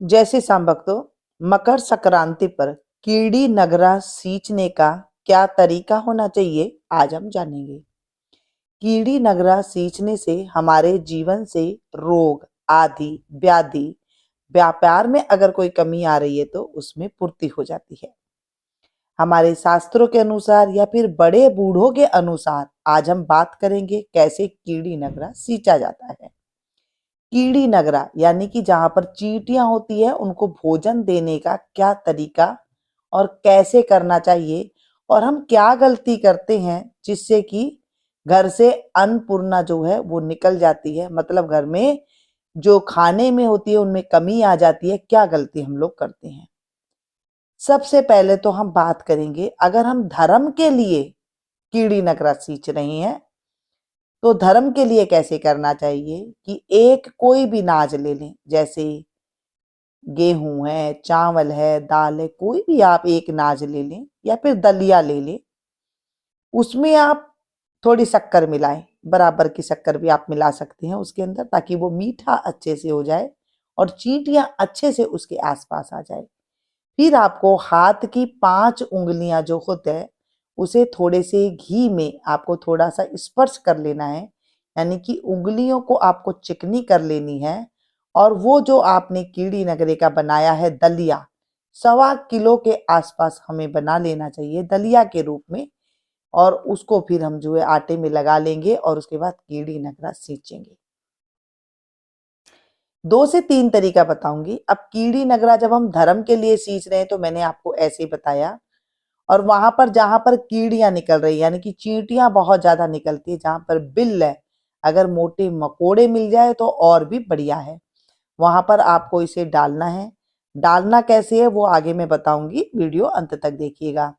जैसे भक्तों, मकर संक्रांति पर कीड़ी नगरा सींचने का क्या तरीका होना चाहिए, आज हम जानेंगे। कीड़ी नगरा सींचने से हमारे जीवन से रोग आदि व्याधि व्यापार में अगर कोई कमी आ रही है तो उसमें पूर्ति हो जाती है। हमारे शास्त्रों के अनुसार या फिर बड़े बूढ़ों के अनुसार आज हम बात करेंगे कैसे कीड़ी नगरा सींचा जाता है। कीड़ी नगरा यानी कि जहां पर चींटियां होती है उनको भोजन देने का क्या तरीका और कैसे करना चाहिए, और हम क्या गलती करते हैं जिससे कि घर से अन्नपूर्णा जो है वो निकल जाती है, मतलब घर में जो खाने में होती है उनमें कमी आ जाती है, क्या गलती हम लोग करते हैं। सबसे पहले तो हम बात करेंगे, अगर हम धर्म के लिए कीड़ी नगरा सींच रहे हैं तो धर्म के लिए कैसे करना चाहिए कि एक कोई भी अनाज ले लें, जैसे गेहूं है, चावल है, दाल है, कोई भी आप एक अनाज ले लें या फिर दलिया ले लें। उसमें आप थोड़ी शक्कर मिलाएं, बराबर की शक्कर भी आप मिला सकते हैं उसके अंदर, ताकि वो मीठा अच्छे से हो जाए और चींटियां अच्छे से उसके आसपास आ जाए। फिर आपको हाथ की 5 उंगलियां जो होते हैं उसे थोड़े से घी में आपको थोड़ा सा स्पर्श कर लेना है, यानी कि उंगलियों को आपको चिकनी कर लेनी है। और वो जो आपने कीड़ी नगरे का बनाया है दलिया, 1.25 किलो के आसपास हमें बना लेना चाहिए दलिया के रूप में। और उसको फिर हम जो है आटे में लगा लेंगे और उसके बाद कीड़ी नगरा सींचेंगे। 2 से 3 तरीका बताऊंगी। अब कीड़ी नगरा जब हम धर्म के लिए सींच रहे हैं तो मैंने आपको ऐसे ही बताया, और वहां पर जहां पर कीड़ियां निकल रही यानी कि चींटियां बहुत ज्यादा निकलती है, जहां पर बिल है, अगर मोटे मकोड़े मिल जाए तो और भी बढ़िया है, वहां पर आपको इसे डालना है। डालना कैसे है वो आगे मैं बताऊंगी, वीडियो अंत तक देखिएगा।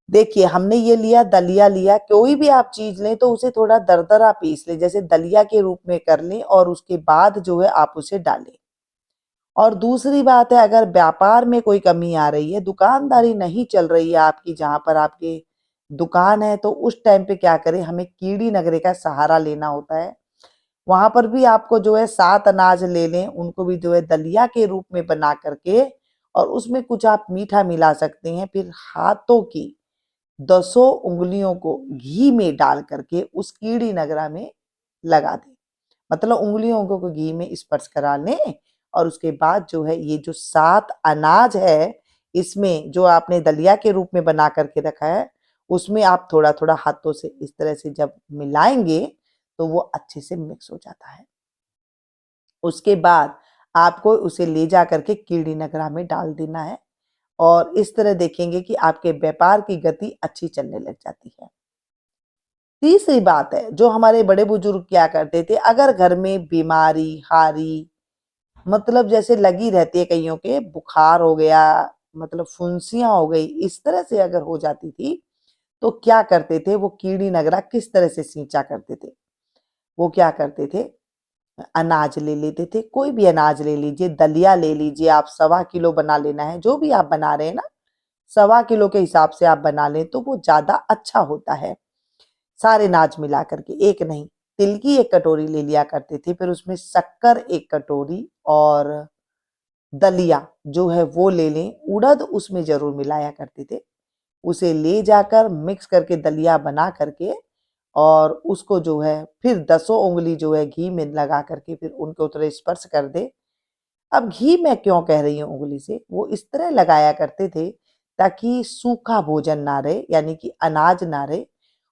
देखिए, हमने ये लिया दलिया लिया, कोई भी आप चीज लें तो उसे थोड़ा दरदरा पीस लें, जैसे दलिया के रूप में कर लें, और उसके बाद जो है आप उसे डालें। और दूसरी बात है, अगर व्यापार में कोई कमी आ रही है, दुकानदारी नहीं चल रही है आपकी, जहां पर आपकी दुकान है, तो उस टाइम पे क्या करें, हमें कीड़ी नगरे का सहारा लेना होता है। वहां पर भी आपको जो है 7 अनाज ले लें, उनको भी जो है दलिया के रूप में बना करके, और उसमें कुछ आप मीठा मिला सकते हैं। फिर हाथों की 10 उंगलियों को घी में डाल करके उस कीड़ी नगरा में लगा दें, मतलब उंगलियों को घी में स्पर्श करा लें। और उसके बाद जो है ये जो 7 अनाज है, इसमें जो आपने दलिया के रूप में बना करके रखा है, उसमें आप थोड़ा थोड़ा हाथों से इस तरह से जब मिलाएंगे तो वो अच्छे से मिक्स हो जाता है। उसके बाद आपको उसे ले जा करके कीड़ी नगरा में डाल देना है, और इस तरह देखेंगे कि आपके व्यापार की गति अच्छी चलने लग जाती है। तीसरी बात है, जो हमारे बड़े बुजुर्ग क्या करते थे, अगर घर में बीमारी हारी मतलब जैसे लगी रहती है, कईयों के बुखार हो गया, मतलब फुंसियां हो गई, इस तरह से अगर हो जाती थी तो क्या करते थे, वो कीड़ी नगरा किस तरह से सींचा करते थे। वो क्या करते थे, अनाज ले लेते थे, कोई भी अनाज ले लीजिए, दलिया ले लीजिए, आप 1.25 किलो बना लेना है, जो भी आप बना रहे हैं ना, 1.25 किलो के हिसाब से आप बना लें तो वो ज्यादा अच्छा होता है। सारे अनाज मिला करके, एक नहीं, तिल की 1 कटोरी ले लिया करते थे, फिर उसमें शक्कर 1 कटोरी, और दलिया जो है वो ले लें, उड़द उसमें जरूर मिलाया करते थे। उसे ले जाकर मिक्स करके दलिया बना करके, और उसको जो है फिर 10 उंगली जो है घी में लगा करके फिर उनको थोड़ा स्पर्श कर दे। अब घी मैं क्यों कह रही हूँ उंगली से, वो इस तरह लगाया करते थे ताकि सूखा भोजन ना रहे, यानी कि अनाज ना रहे,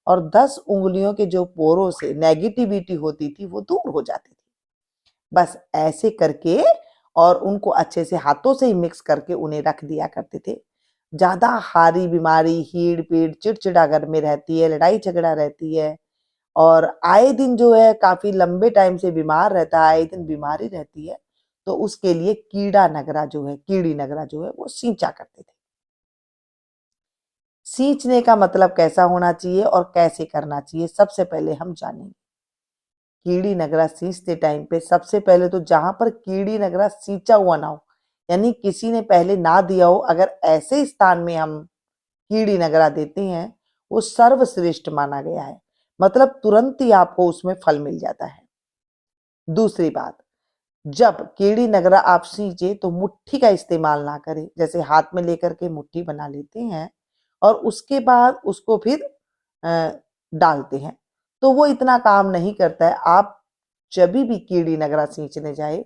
और 10 उंगलियों के जो पोरों से नेगेटिविटी होती थी वो दूर हो जाती थी। बस ऐसे करके, और उनको अच्छे से हाथों से ही मिक्स करके उन्हें रख दिया करते थे। ज्यादा हारी बीमारी, हीड़ पीड़, चिड़चिड़ा घर में रहती है, लड़ाई झगड़ा रहती है, और आए दिन जो है काफी लंबे टाइम से बीमार रहता है, आए दिन बीमारी रहती है, तो उसके लिए कीड़ा नगरा जो है, कीड़ी नगरा जो है वो सींचा करते थे। सींचने का मतलब कैसा होना चाहिए और कैसे करना चाहिए, सबसे पहले हम जानेंगे। कीड़ी नगरा सींचते टाइम पे सबसे पहले तो जहां पर कीड़ी नगरा सींचा हुआ ना हो, यानी किसी ने पहले ना दिया हो, अगर ऐसे स्थान में हम कीड़ी नगरा देते हैं, वो सर्वश्रेष्ठ माना गया है, मतलब तुरंत ही आपको उसमें फल मिल जाता है। दूसरी बात, जब कीड़ी नगरा आप सींचे तो मुट्ठी का इस्तेमाल ना करें, जैसे हाथ में लेकर के मुट्ठी बना लेते हैं और उसके बाद उसको फिर डालते हैं, तो वो इतना काम नहीं करता है। आप जब भी कीड़ी नगरा सींचने जाए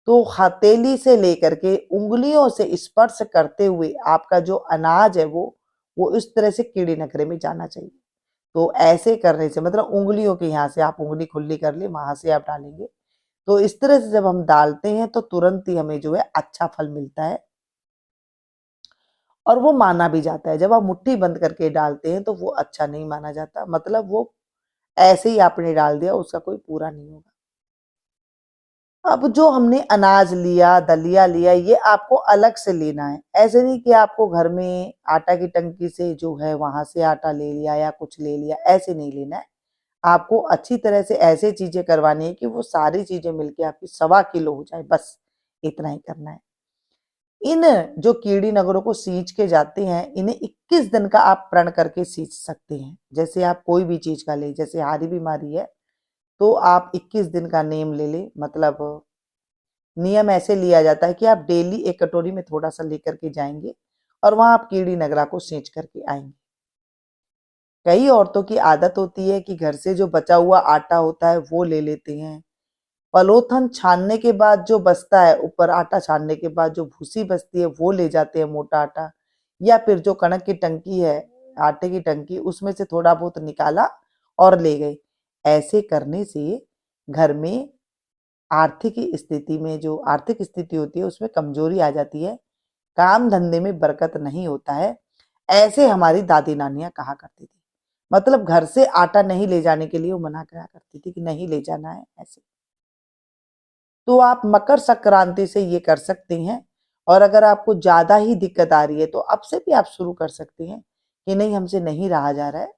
तो हथेली से लेकर के उंगलियों से स्पर्श करते हुए आपका जो अनाज है वो इस तरह से कीड़ी नगरे में जाना चाहिए। तो ऐसे करने से मतलब उंगलियों के यहाँ से आप उंगली खुली कर ले, वहां से आप डालेंगे, तो इस तरह से जब हम डालते हैं तो तुरंत ही हमें जो है अच्छा फल मिलता है और वो माना भी जाता है। जब आप मुट्ठी बंद करके डालते हैं तो वो अच्छा नहीं माना जाता, मतलब वो ऐसे ही आपने डाल दिया, उसका कोई पूरा नहीं होगा। अब जो हमने अनाज लिया, दलिया लिया, ये आपको अलग से लेना है। ऐसे नहीं कि आपको घर में आटा की टंकी से जो है वहां से आटा ले लिया या कुछ ले लिया, ऐसे नहीं लेना है। आपको अच्छी तरह से ऐसे चीजें करवानी है कि वो सारी चीजें मिलके आपकी 1.25 किलो हो जाए, बस इतना ही करना है। इन जो कीड़ी नगरों को सींच के जाते हैं, इन्हें 21 दिन का आप प्रण करके सींच सकते हैं। जैसे आप कोई भी चीज का ले, जैसे हारी बीमारी है तो आप 21 दिन का नेम ले ले, मतलब नियम ऐसे लिया जाता है कि आप डेली एक कटोरी में थोड़ा सा लेकर के जाएंगे और वहां आप कीड़ी नगरा को सींच करके आएंगे। कई औरतों की आदत होती है कि घर से जो बचा हुआ आटा होता है वो ले लेते हैं। पलोथन छानने के बाद जो बचता है, ऊपर आटा छानने के बाद जो भूसी बचती है वो ले जाते हैं, मोटा आटा, या फिर जो कणक की टंकी है, आटे की टंकी, उसमें से थोड़ा बहुत निकाला और ले गए। ऐसे करने से घर में आर्थिक स्थिति में जो आर्थिक स्थिति होती है उसमें कमजोरी आ जाती है, काम धंधे में बरकत नहीं होता है। ऐसे हमारी दादी नानियां कहा करती थी, मतलब घर से आटा नहीं ले जाने के लिए वो मना करा करती थी कि नहीं ले जाना है ऐसे। तो आप मकर संक्रांति से ये कर सकते हैं। और अगर आपको ज्यादा ही दिक्कत आ रही है तो अब से भी आप शुरू कर सकते हैं कि नहीं हमसे नहीं रहा जा रहा है,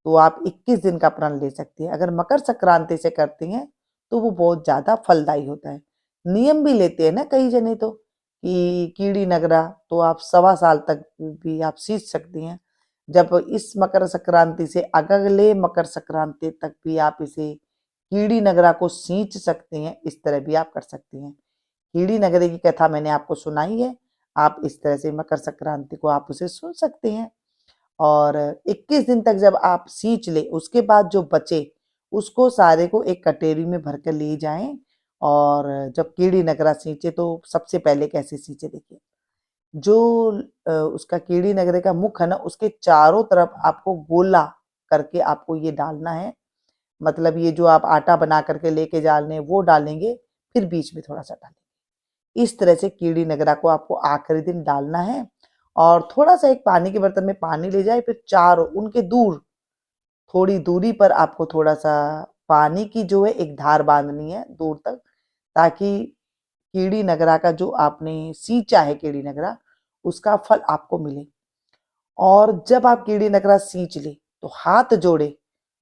तो आप 21 दिन का प्रण ले सकते हैं। अगर मकर संक्रांति से करते हैं तो वो बहुत ज्यादा फलदायी होता है। नियम भी लेते हैं ना कई जने तो कि कीड़ी नगरा तो आप 1.25 साल तक भी आप सींच सकती हैं। जब इस मकर संक्रांति से अगले मकर संक्रांति तक भी आप इसे कीड़ी नगरा को सींच सकते हैं, इस तरह भी आप कर सकते हैं। कीड़ी नगरे की कथा मैंने आपको सुनाई है, आप इस तरह से मकर संक्रांति को आप उसे सुन सकते हैं। और 21 दिन तक जब आप सींच ले, उसके बाद जो बचे उसको सारे को एक कटेरी में भर कर ले जाएं। और जब कीड़ी नगरा सींचे तो सबसे पहले कैसे सींचे देखिए, जो उसका कीड़ी नगरे का मुख है ना, उसके चारों तरफ आपको गोला करके आपको ये डालना है। मतलब ये जो आप आटा बना करके लेके जा रहे हैं वो डालेंगे, फिर बीच में थोड़ा सा डालेंगे। इस तरह से कीड़ी नगरा को आपको आखिरी दिन डालना है। और थोड़ा सा एक पानी के बर्तन में पानी ले जाए, फिर चारों उनके दूर थोड़ी दूरी पर आपको थोड़ा सा पानी की जो है एक धार बांधनी है दूर तक, ताकि कीड़ी नगरा का जो आपने सींचा है कीड़ी नगरा, उसका फल आपको मिले। और जब आप कीड़ी नगरा सींच ले तो हाथ जोड़े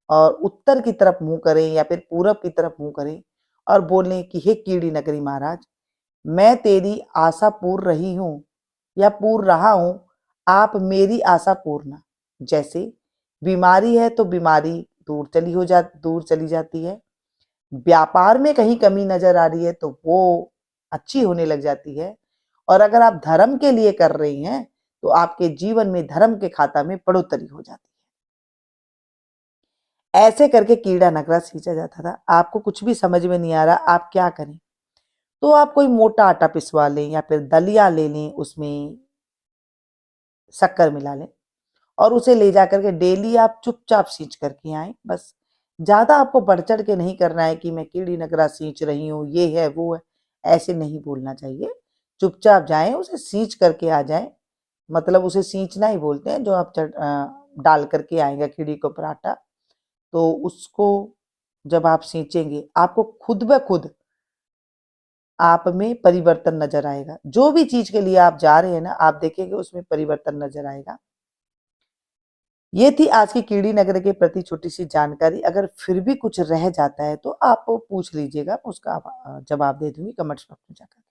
और उत्तर की तरफ मुंह करें या फिर पूरब की तरफ मुंह करें और बोलें कि हे कीड़ी नगरी महाराज, मैं तेरी आशा पूर रही हूं या पूर रहा हूं, आप मेरी आशा पूरना। जैसे बीमारी है तो बीमारी दूर चली जाती है, व्यापार में कहीं कमी नजर आ रही है तो वो अच्छी होने लग जाती है, और अगर आप धर्म के लिए कर रही हैं तो आपके जीवन में धर्म के खाता में बढ़ोतरी हो जाती है। ऐसे करके कीड़ा नगरा सींचा जाता था। आपको कुछ भी समझ में नहीं आ रहा आप क्या करें, तो आप कोई मोटा आटा पिसवा लें या फिर दलिया ले लें, उसमें शक्कर मिला लें और उसे ले जाकर के डेली आप चुपचाप सींच करके आए। बस ज्यादा आपको बढ़ चढ़ के नहीं करना है कि मैं कीड़ी नगरा सींच रही हूँ, ये है वो है, ऐसे नहीं बोलना चाहिए। चुपचाप जाएं, उसे सींच करके आ जाएं। मतलब उसे सींचना ही बोलते हैं, जो आप डाल करके आएंगे कीड़ी को पराठा, तो उसको जब आप सींचेंगे आपको खुद ब खुद आप में परिवर्तन नजर आएगा। जो भी चीज के लिए आप जा रहे हैं ना, आप देखेंगे उसमें परिवर्तन नजर आएगा। ये थी आज की कीड़ी नगर के प्रति छोटी सी जानकारी। अगर फिर भी कुछ रह जाता है तो आप पूछ लीजिएगा, उसका जवाब दे दूंगी कमेंट्स बॉक्स में जाकर।